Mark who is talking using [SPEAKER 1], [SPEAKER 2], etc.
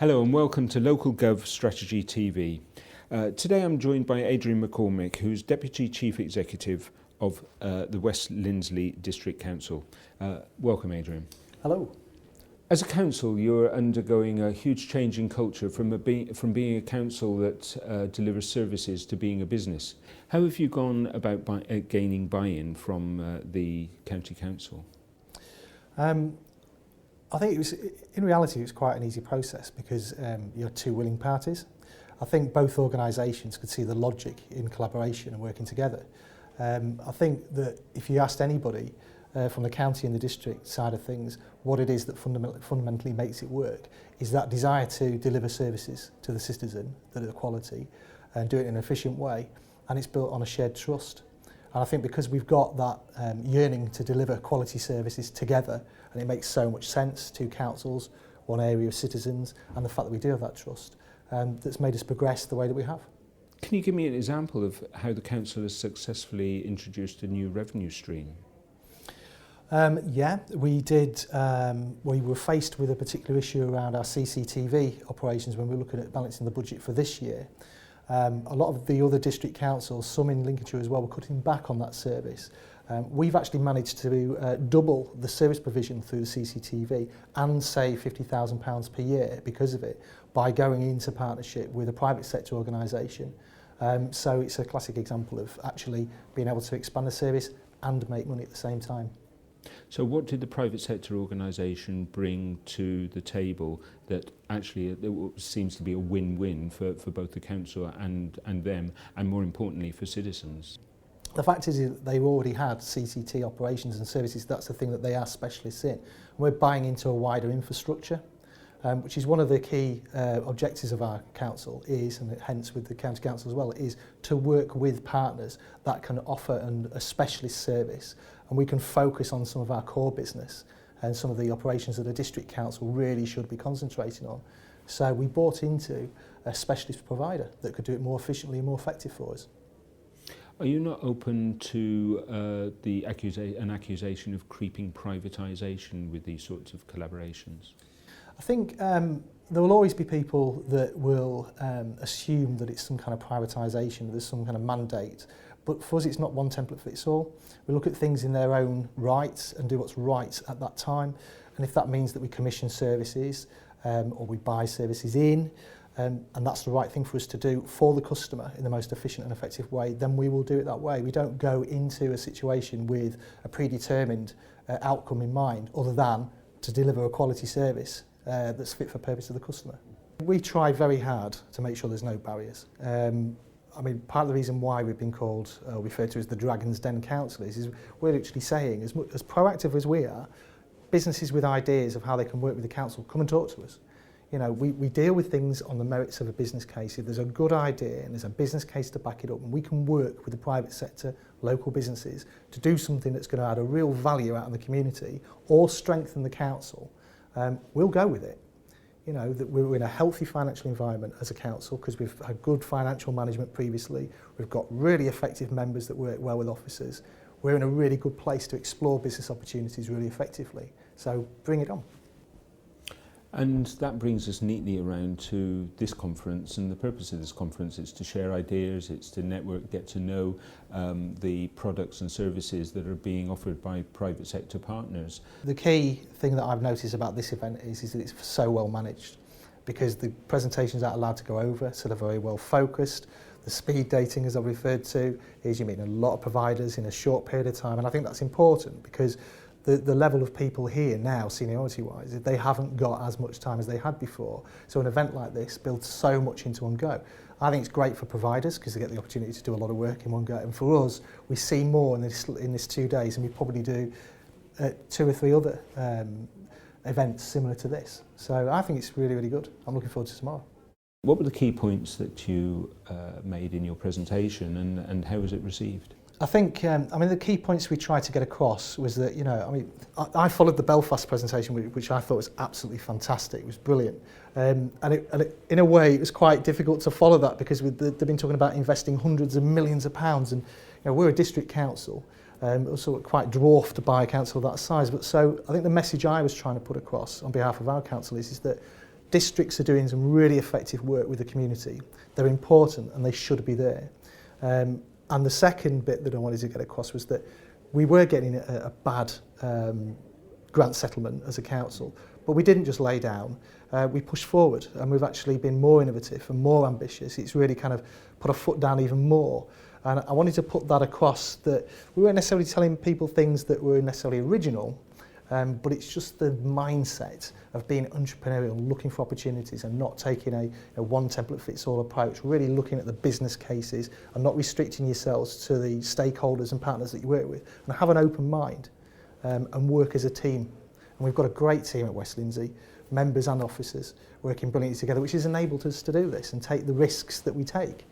[SPEAKER 1] Hello and welcome to Local Gov Strategy TV. Today I'm joined by Adrian McCormick, who's Deputy Chief Executive of the West Lindsey District Council. Welcome, Adrian.
[SPEAKER 2] Hello.
[SPEAKER 1] As a council, you're undergoing a huge change in culture from being a council that delivers services to being a business. How have you gone about gaining buy-in from the county council?
[SPEAKER 2] I think in reality it was quite an easy process because you had two willing parties. I think both organisations could see the logic in collaboration and working together. I think that if you asked anybody from the county and the district side of things, what it is that fundamentally makes it work is that desire to deliver services to the citizen that are quality and do it in an efficient way, and it's built on a shared trust. And I think because we've got that yearning to deliver quality services together, and it makes so much sense, two councils, one area of citizens, and the fact that we do have that trust, that's made us progress the way that we have.
[SPEAKER 1] Can you give me an example of how the council has successfully introduced a new revenue stream?
[SPEAKER 2] Yeah, we did. We were faced with a particular issue around our CCTV operations when we were looking at balancing the budget for this year. A lot of the other district councils, some in Lincolnshire as well, were cutting back on that service. We've actually managed to double the service provision through the CCTV and save £50,000 per year because of it by going into partnership with a private sector organisation. So it's a classic example of actually being able to expand the service and make money at the same time.
[SPEAKER 1] So what did the private sector organisation bring to the table that actually it seems to be a win-win for both the council and them, and more importantly for citizens?
[SPEAKER 2] The fact is that they already had CCT operations and services. That's the thing that they are specialists in. We're buying into a wider infrastructure, which is one of the key objectives of our council is, and hence with the county council as well, is to work with partners that can offer a specialist service, and we can focus on some of our core business and some of the operations that a district council really should be concentrating on. So we bought into a specialist provider that could do it more efficiently and more effective for us.
[SPEAKER 1] Are you not open to an accusation of creeping privatisation with these sorts of collaborations?
[SPEAKER 2] I think there will always be people that will assume that it's some kind of privatisation, there's some kind of mandate. But for us, it's not one template fits all. We look at things in their own rights and do what's right at that time. And if that means that we commission services or we buy services in, and that's the right thing for us to do for the customer in the most efficient and effective way, then we will do it that way. We don't go into a situation with a predetermined outcome in mind other than to deliver a quality service that's fit for purpose to the customer. We try very hard to make sure there's no barriers. I mean, part of the reason why we've been called, referred to as the Dragon's Den Council is we're literally saying, as proactive as we are, businesses with ideas of how they can work with the council, come and talk to us. You know, we deal with things on the merits of a business case. If there's a good idea and there's a business case to back it up, and we can work with the private sector, local businesses, to do something that's going to add a real value out in the community or strengthen the council, we'll go with it. You know, that we're in a healthy financial environment as a council because we've had good financial management previously. We've got really effective members that work well with officers. We're in a really good place to explore business opportunities really effectively. So bring it on.
[SPEAKER 1] And that brings us neatly around to this conference, and the purpose of this conference is to share ideas, it's to network, get to know the products and services that are being offered by private sector partners. The
[SPEAKER 2] key thing that I've noticed about this event is that it's so well managed, because the presentations aren't allowed to go over, so they're very well focused. The speed dating, as I've referred to, is you meet a lot of providers in a short period of time, and I think that's important because the level of people here now, seniority-wise, they haven't got as much time as they had before. So an event like this builds so much into one go. I think it's great for providers because they get the opportunity to do a lot of work in one go. And for us, we see more in this 2 days, and we probably do 2 or 3 other events similar to this. So I think it's really, really good. I'm looking forward to tomorrow.
[SPEAKER 1] What were the key points that you made in your presentation, and how was it received?
[SPEAKER 2] I think, the key points we tried to get across was that, I followed the Belfast presentation, which I thought was absolutely fantastic. It was brilliant. And in a way, it was quite difficult to follow that because they've been talking about investing hundreds of millions of pounds. And we're a district council, sort of quite dwarfed by a council of that size. But so I think the message I was trying to put across on behalf of our council is that districts are doing some really effective work with the community. They're important and they should be there. And the second bit that I wanted to get across was that we were getting a bad grant settlement as a council, but we didn't just lay down. We pushed forward, and we've actually been more innovative and more ambitious. It's really kind of put our foot down even more. And I wanted to put that across, that we weren't necessarily telling people things that were necessarily original, but it's just the mindset of being entrepreneurial, looking for opportunities and not taking a one template fits all approach, really looking at the business cases and not restricting yourselves to the stakeholders and partners that you work with, and have an open mind and work as a team. And we've got a great team at West Lindsey, members and officers working brilliantly together, which has enabled us to do this and take the risks that we take.